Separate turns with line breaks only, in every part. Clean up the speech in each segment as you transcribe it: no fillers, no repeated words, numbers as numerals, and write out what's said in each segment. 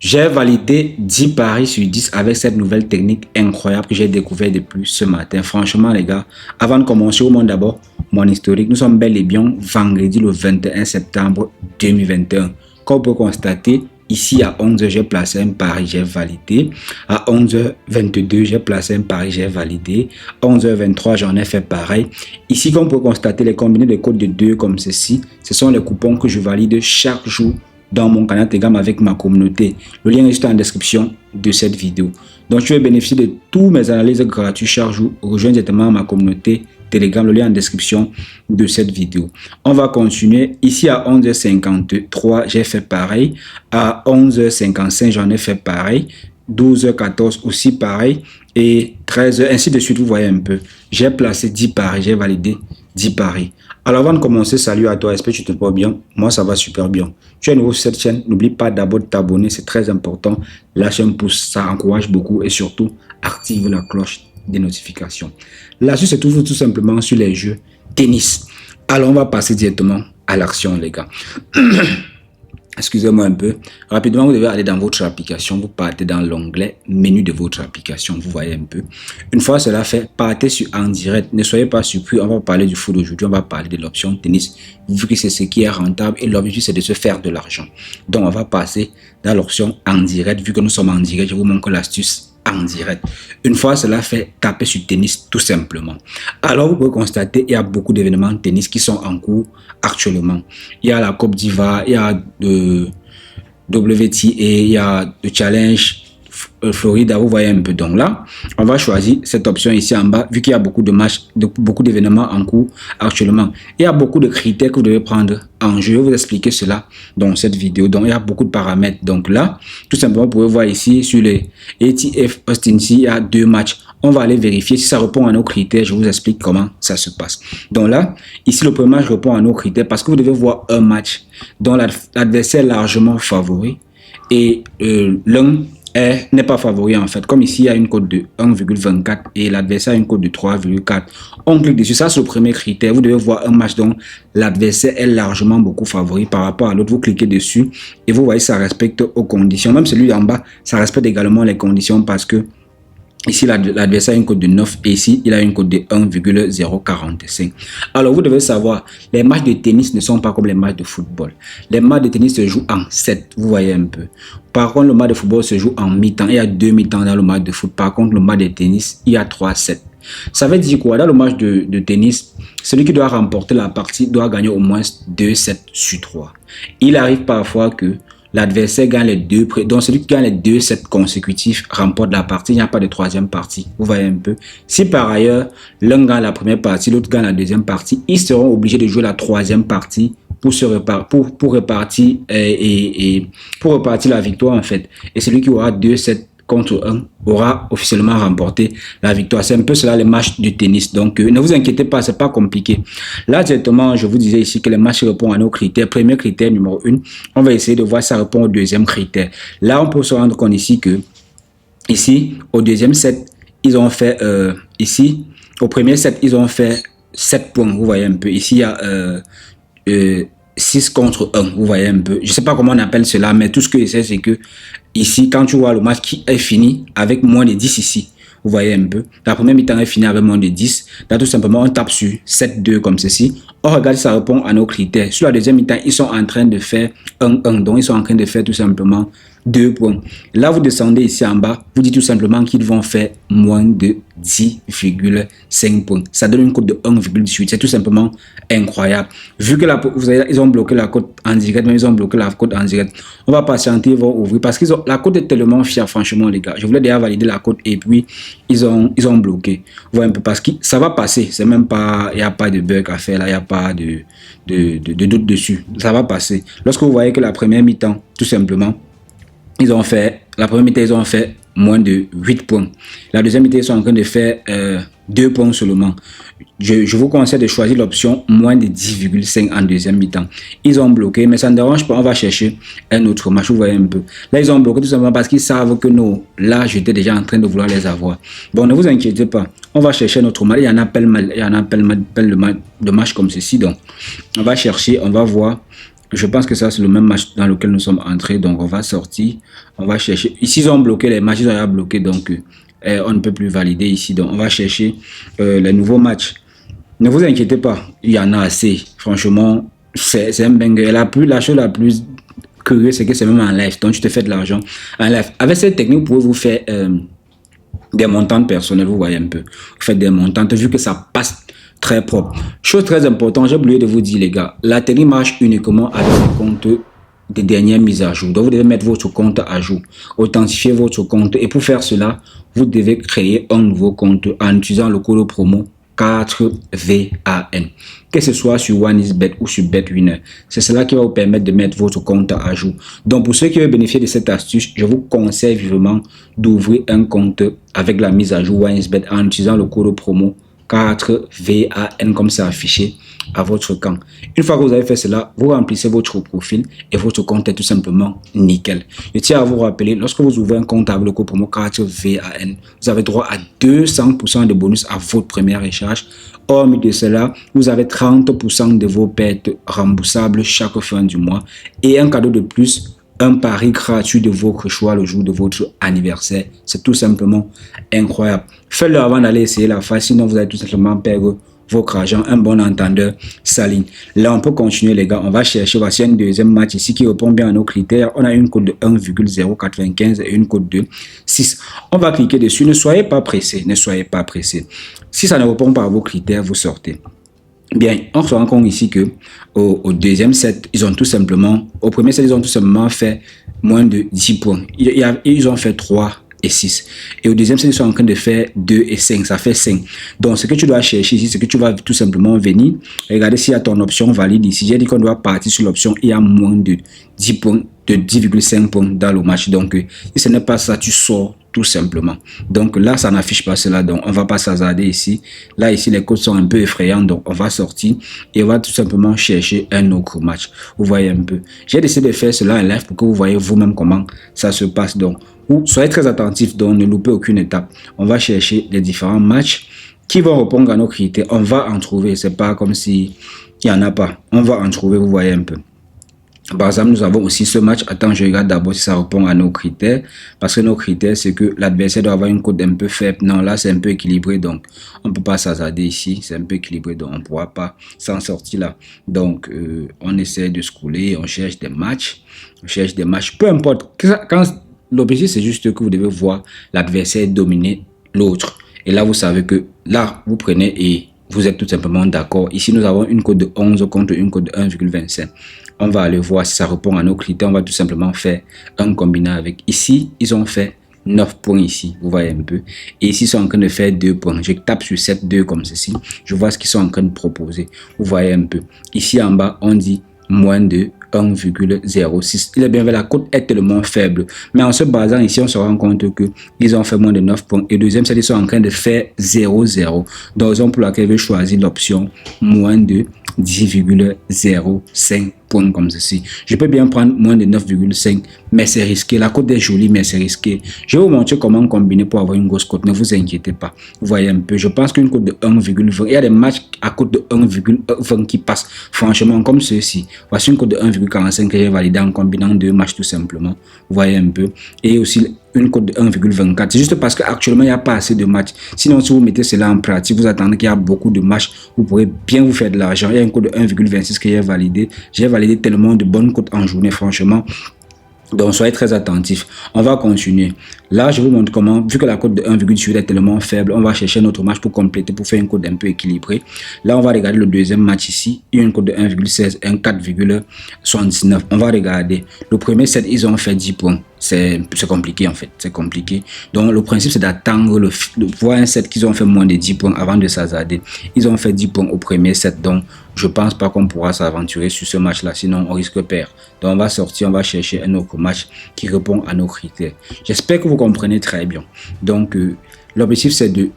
J'ai validé 10 paris sur 10 avec cette nouvelle technique incroyable que j'ai découvert depuis ce matin. Franchement, les gars, avant de commencer, au monde d'abord, mon historique. Nous sommes bel et bien vendredi le 21 septembre 2021. Comme vous pouvez constater, ici à 11h, j'ai placé un pari, j'ai validé. À 11h22, j'ai placé un pari, j'ai validé. À 11h23, j'en ai fait pareil. Ici, comme vous pouvez constater, les combinés de codes de 2 comme ceci, ce sont les coupons que je valide chaque jour dans mon canal Telegram avec ma communauté. Le lien est juste en description de cette vidéo. Donc, tu veux bénéficier de tous mes analyses gratuites chaque jour. Rejoins directement ma communauté Telegram. Le lien en description de cette vidéo. On va continuer. Ici à 11h53, j'ai fait pareil. À 11h55, j'en ai fait pareil. 12h14 aussi pareil. Et 13h, ainsi de suite, vous voyez un peu. J'ai placé 10 paris, j'ai validé 10 paris. Alors avant de commencer, salut à toi, j'espère que tu te portes bien. Moi, ça va super bien. Tu es nouveau sur cette chaîne, n'oublie pas d'abord de t'abonner, c'est très important. Lâche un pouce, ça encourage beaucoup et surtout, active la cloche des notifications. Là-dessus, se trouve tout simplement sur les jeux tennis. Alors, on va passer directement à l'action, les gars. Excusez-moi un peu. Rapidement, vous devez aller dans votre application. Vous partez dans l'onglet menu de votre application. Vous voyez un peu. Une fois cela fait, partez sur en direct. Ne soyez pas surpris. On va parler du foot aujourd'hui. On va parler de l'option tennis. Vu que c'est ce qui est rentable et l'objectif c'est de se faire de l'argent. Donc, on va passer dans l'option en direct. Vu que nous sommes en direct, je vous montre l'astuce en direct. Une fois cela fait, tapez sur tennis tout simplement. Alors, vous pouvez constater il y a beaucoup d'événements de tennis qui sont en cours actuellement. Il y a la Coupe d'Ivoire, il y a WTA, il y a le Challenge Florida, vous voyez un peu. Donc là, on va choisir cette option ici en bas, vu qu'il y a beaucoup de matchs, beaucoup d'événements en cours actuellement. Il y a beaucoup de critères que vous devez prendre en jeu. Je vais vous expliquer cela dans cette vidéo. Donc, il y a beaucoup de paramètres. Donc là, tout simplement, vous pouvez voir ici sur les ATF Austin, il y a 2 matchs. On va aller vérifier si ça répond à nos critères. Je vous explique comment ça se passe. Donc là, ici, le premier match répond à nos critères parce que vous devez voir un match dont l'adversaire est largement favori et l'un n'est pas favori en fait. Comme ici, il y a une cote de 1,24 et l'adversaire a une cote de 3,4. On clique dessus. Ça, c'est le premier critère. Vous devez voir un match dont l'adversaire est largement beaucoup favori par rapport à l'autre. Vous cliquez dessus et vous voyez ça respecte aux conditions. Même celui en bas, ça respecte également les conditions parce que ici, l'adversaire a une cote de 9 et ici, il a une cote de 1,045. Alors, vous devez savoir, les matchs de tennis ne sont pas comme les matchs de football. Les matchs de tennis se jouent en 7, vous voyez un peu. Par contre, le match de football se joue en mi-temps. Il y a 2 mi-temps dans le match de foot. Par contre, le match de tennis, il y a 3 sets. Ça veut dire quoi? Dans le match de tennis, celui qui doit remporter la partie doit gagner au moins 2 sets sur 3. Il arrive parfois que l'adversaire gagne les 2, donc celui qui gagne les 2 sets consécutifs remporte la partie. Il n'y a pas de troisième partie. Vous voyez un peu. Si par ailleurs, l'un gagne la première partie, l'autre gagne la deuxième partie, ils seront obligés de jouer la troisième partie pour repartir la victoire en fait. Et celui qui aura 2 sets contre 1 aura officiellement remporté la victoire. C'est un peu cela les matchs de tennis. Donc, ne vous inquiétez pas, c'est pas compliqué. Là, directement, je vous disais ici que les matchs répondent à nos critères. Premier critère numéro 1, on va essayer de voir si ça répond au deuxième critère. Là, on peut se rendre compte ici que, ici, au deuxième set, ils ont fait, ici, au premier set, ils ont fait 7 points. Vous voyez un peu. Ici, il y a 6 contre 1, vous voyez un peu. Je ne sais pas comment on appelle cela, mais tout ce que je sais, c'est que ici, quand tu vois le match qui est fini avec moins de 10 ici, vous voyez un peu. La première mi-temps est finie avec moins de 10. Là, tout simplement, on tape sur 7-2 comme ceci. On regarde si ça répond à nos critères. Sur la deuxième mi-temps, ils sont en train de faire 1-1. Donc, ils sont en train de faire tout simplement 2 points. Là, vous descendez ici en bas. Vous dites tout simplement qu'ils vont faire moins de 10,5 points. Ça donne une cote de 1,18. C'est tout simplement incroyable. Vu que ils ont bloqué la cote en direct, mais ils ont bloqué la cote en direct. On va patienter, ils vont ouvrir parce que la cote est tellement fière, franchement, les gars. Je voulais déjà valider la cote et puis ils ont bloqué. Vous voyez un peu parce que ça va passer. C'est même pas, il n'y a pas de bug à faire là, il n'y a pas de doute dessus. Ça va passer. Lorsque vous voyez que la première mi-temps, tout simplement, la première mi-temps, ils ont fait moins de 8 points. La deuxième mi-temps, ils sont en train de faire 2 points seulement. Je vous conseille de choisir l'option moins de 10,5 en deuxième mi-temps. Ils ont bloqué, mais ça ne dérange pas. On va chercher un autre match. Vous voyez un peu. Là, ils ont bloqué tout simplement parce qu'ils savent que là, j'étais déjà en train de vouloir les avoir. Bon, ne vous inquiétez pas. On va chercher notre match. Il y en a plein de matchs comme ceci. Donc, on va chercher, on va voir Je pense que ça, c'est le même match dans lequel nous sommes entrés. Donc, on va sortir. On va chercher. Ici, ils ont bloqué les matchs. Ils ont déjà bloqué. Donc, on ne peut plus valider ici. Donc, on va chercher les nouveaux matchs. Ne vous inquiétez pas. Il y en a assez. Franchement, c'est un banger. La chose la plus curieuse, c'est que c'est même en live. Donc, tu te fais de l'argent en live. Avec cette technique, vous pouvez vous faire des montants personnels. Vous voyez un peu. Vous faites des montants. Vu que ça passe très propre. Chose très importante, j'ai oublié de vous dire, les gars, la technique marche uniquement avec les comptes des dernières mises à jour. Donc, vous devez mettre votre compte à jour, authentifier votre compte. Et pour faire cela, vous devez créer un nouveau compte en utilisant le code promo 4VAN. Que ce soit sur OneXBet ou sur BetWinner. C'est cela qui va vous permettre de mettre votre compte à jour. Donc, pour ceux qui veulent bénéficier de cette astuce, je vous conseille vivement d'ouvrir un compte avec la mise à jour OneXBet en utilisant le code promo 4VAN comme c'est affiché à votre camp. Une fois que vous avez fait cela, vous remplissez votre profil et votre compte est tout simplement nickel. Je tiens à vous rappeler, lorsque vous ouvrez un compte avec le code promo 4VAN, vous avez droit à 200% de bonus à votre première recharge. Hormis de cela, vous avez 30% de vos pertes remboursables chaque fin du mois et un cadeau de plus, un pari gratuit de votre choix le jour de votre anniversaire. C'est tout simplement incroyable. Faites-le avant d'aller essayer la phase, sinon vous allez tout simplement perdre votre argent. Un bon entendeur s'aligne. Là, on peut continuer, les gars. On va chercher. Voici un deuxième match ici qui répond bien à nos critères. On a une cote de 1,095 et une cote de 6. On va cliquer dessus. Ne soyez pas pressés. Ne soyez pas pressés. Si ça ne répond pas à vos critères, vous sortez. Bien, on se rend compte ici que au deuxième set, ils ont tout simplement, au premier set, ils ont tout simplement fait moins de 10 points. Ils ont fait 3 et 6. Et au deuxième set, ils sont en train de faire 2 et 5. Ça fait 5. Donc, ce que tu dois chercher ici, c'est que tu vas tout simplement venir. Regardez s'il y a ton option valide ici. J'ai dit qu'on doit partir sur l'option il y a moins de 10 points, de 10,5 points dans le match. Donc, si ce n'est pas ça, tu sors tout simplement. Donc là, ça n'affiche pas cela. Donc, on va pas s'hasarder ici. Là, ici, les codes sont un peu effrayants. Donc, on va sortir et on va tout simplement chercher un autre match. Vous voyez un peu. J'ai décidé de faire cela en live pour que vous voyez vous-même comment ça se passe. Donc, soyez très attentifs. Donc, ne loupez aucune étape. On va chercher les différents matchs qui vont répondre à nos critères. On va en trouver. C'est pas comme si il n'y en a pas. On va en trouver. Vous voyez un peu. Par exemple, nous avons aussi ce match. Attends, je regarde d'abord si ça répond à nos critères. Parce que nos critères, c'est que l'adversaire doit avoir une cote un peu faible. Non, là, c'est un peu équilibré. Donc, on ne peut pas s'hasarder ici. C'est un peu équilibré. Donc, on ne pourra pas s'en sortir là. Donc, on essaie de scroller. On cherche des matchs. On cherche des matchs. Peu importe. L'objectif, c'est juste que vous devez voir l'adversaire dominer l'autre. Et là, vous savez que là, vous prenez et vous êtes tout simplement d'accord. Ici, nous avons une cote de 11 contre une cote de 1,25. On va aller voir si ça répond à nos critères. On va tout simplement faire un combiné avec. Ici, ils ont fait 9 points ici. Vous voyez un peu. Et ici, ils sont en train de faire 2 points. Je tape sur 7, 2 comme ceci. Je vois ce qu'ils sont en train de proposer. Vous voyez un peu. Ici en bas, on dit moins de 1,06. Il est bien vrai, la cote est tellement faible. Mais en se basant ici, on se rend compte qu'ils ont fait moins de 9 points. Et deuxième, c'est qu'ils sont en train de faire 0,0. Donc, raison pour laquelle je vais choisir l'option moins de 10,05 points comme ceci. Je peux bien prendre moins de 9,5, mais c'est risqué. La cote est jolie, mais c'est risqué. Je vais vous montrer comment combiner pour avoir une grosse cote. Ne vous inquiétez pas. Vous voyez un peu. Je pense qu'une cote de 1,20. Il y a des matchs à cote de 1,20 qui passent. Franchement, comme ceci. Voici une cote de 1,45 que j'ai validé en combinant 2 matchs tout simplement. Vous voyez un peu. Et aussi une cote de 1,24. C'est juste parce qu'actuellement, il n'y a pas assez de matchs. Sinon, si vous mettez cela en pratique, vous attendez qu'il y a beaucoup de matchs, vous pourrez bien vous faire de l'argent. Il y a une cote de 1,26 que j'ai validé. J'ai validé tellement de bonnes cotes en journée, franchement. Donc, soyez très attentifs. On va continuer. Là, je vous montre comment, vu que la cote de 1,18 est tellement faible, on va chercher notre match pour compléter, pour faire une cote un peu équilibrée. Là, on va regarder le deuxième match ici. Il y a une cote de 1,16 et un 4,79. On va regarder. Le premier set, ils ont fait 10 points. C'est compliqué en fait, c'est compliqué. Donc le principe c'est d'attendre voir un set qu'ils ont fait moins de 10 points avant de s'hasarder. Ils ont fait 10 points au premier set, donc je pense pas qu'on pourra s'aventurer sur ce match là, sinon on risque de perdre. Donc on va sortir, on va chercher un autre match qui répond à nos critères. J'espère que vous comprenez très bien. Donc l'objectif c'est de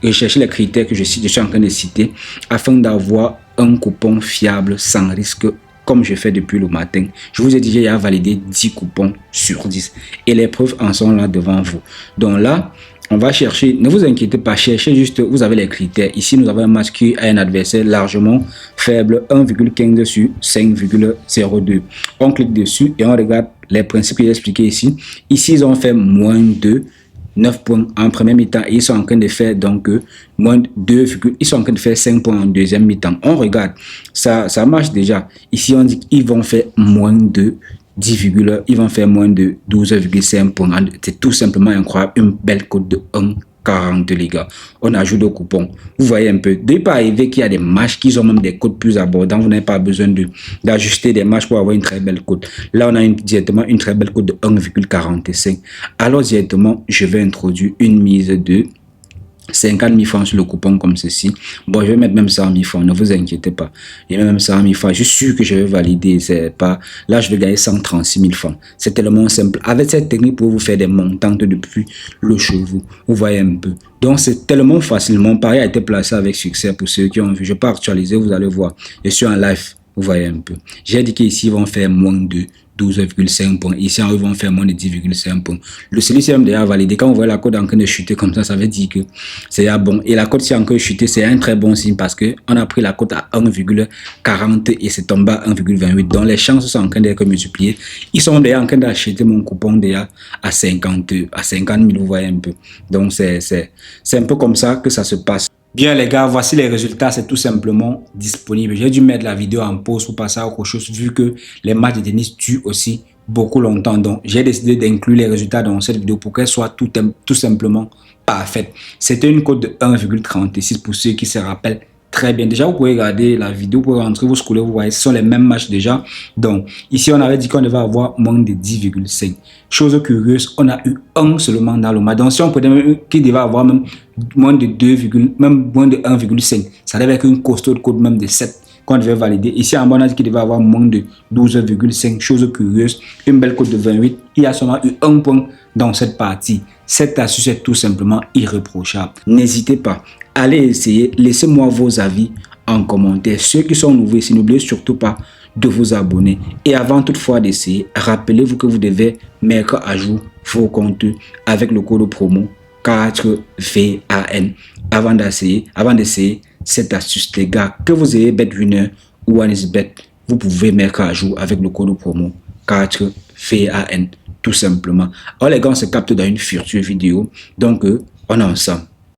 rechercher les critères que je suis en train de citer afin d'avoir un coupon fiable sans risque, comme je fais depuis le matin. Je vous ai dit, j'ai validé 10 coupons sur 10. Et les preuves en sont là devant vous. Donc là, on va chercher, ne vous inquiétez pas, cherchez juste, vous avez les critères. Ici, nous avons un match qui a un adversaire largement faible, 1,15 sur 5,02. On clique dessus et on regarde les principes que j'ai expliqués ici. Ici, ils ont fait moins de 9 points en première mi-temps et ils sont en train de faire donc moins de 2, ils sont en train de faire 5 points en deuxième mi-temps. On regarde, ça marche déjà. Ici, on dit qu'ils vont faire moins de 10, ils vont faire moins de 12,5 points. C'est tout simplement incroyable. Une belle cote de 1,40 les gars. On ajoute au coupon. Vous voyez un peu. Dès pas arriver qu'il y a des matchs qui ont même des cotes plus abordantes. Vous n'avez pas besoin d'ajuster des matchs pour avoir une très belle cote. Là, on a directement une très belle cote de 1,45. Alors directement, je vais introduire une mise de 50 000 francs sur le coupon comme ceci. Bon, je vais mettre même 100 000 francs, ne vous inquiétez pas. Je vais même 100 000 francs. Je suis sûr que je vais valider. C'est pas... Là, je vais gagner 136 000 francs. C'est tellement simple. Avec cette technique, pour vous faire des montantes depuis le cheveu. Vous voyez un peu. Donc, c'est tellement facile. Mon pari a été placé avec succès pour ceux qui ont vu. Je peux actualiser, vous allez voir. Je suis en live. Vous voyez un peu. J'ai dit qu'ici, ils vont faire moins de 12,5 points. Ici, ils vont faire moins de 10,5 points. Le celui-ci est déjà validé. Quand on voit la cote en train de chuter comme ça veut dire que c'est bon. Et la cote si en train de chuter, c'est un très bon signe parce qu'on a pris la cote à 1,40 et c'est tombé à 1,28. Donc, les chances sont en train d'être multipliées. Ils sont déjà en train d'acheter mon coupon déjà à 50 000. Vous voyez un peu. Donc, c'est un peu comme ça que ça se passe. Bien les gars, voici les résultats, c'est tout simplement disponible. J'ai dû mettre la vidéo en pause pour passer à autre chose vu que les matchs de tennis durent aussi beaucoup longtemps. Donc j'ai décidé d'inclure les résultats dans cette vidéo pour qu'elle soit tout simplement parfaite. C'était une cote de 1,36 pour ceux qui se rappellent très bien. Déjà, vous pouvez regarder la vidéo, vous pouvez rentrer, vous scrollez, vous voyez, ce sont les mêmes matchs déjà. Donc, ici, on avait dit qu'on devait avoir moins de 10,5. Chose curieuse, on a eu un seulement dans le match. Donc, si on prenait même qui devait avoir même moins de 2, même moins de 1,5, ça devait être une costaud de code même de 7 qu'on devait valider. Ici, en bas, on a dit qu'il devait avoir moins de 12,5. Chose curieuse, une belle cote de 28. Il y a seulement eu un point dans cette partie. Cette astuce est tout simplement irréprochable. N'hésitez pas. Allez essayer, laissez-moi vos avis en commentaire. Ceux qui sont nouveaux ici, n'oubliez surtout pas de vous abonner. Et avant toutefois d'essayer, rappelez-vous que vous devez mettre à jour vos comptes avec le code promo 4VAN avant d'essayer cette astuce, les gars. Que vous ayez BetWinner ou OneXBet, vous pouvez mettre à jour avec le code promo 4VAN tout simplement. Alors les gars, on se capte dans une future vidéo. Donc, on est ensemble.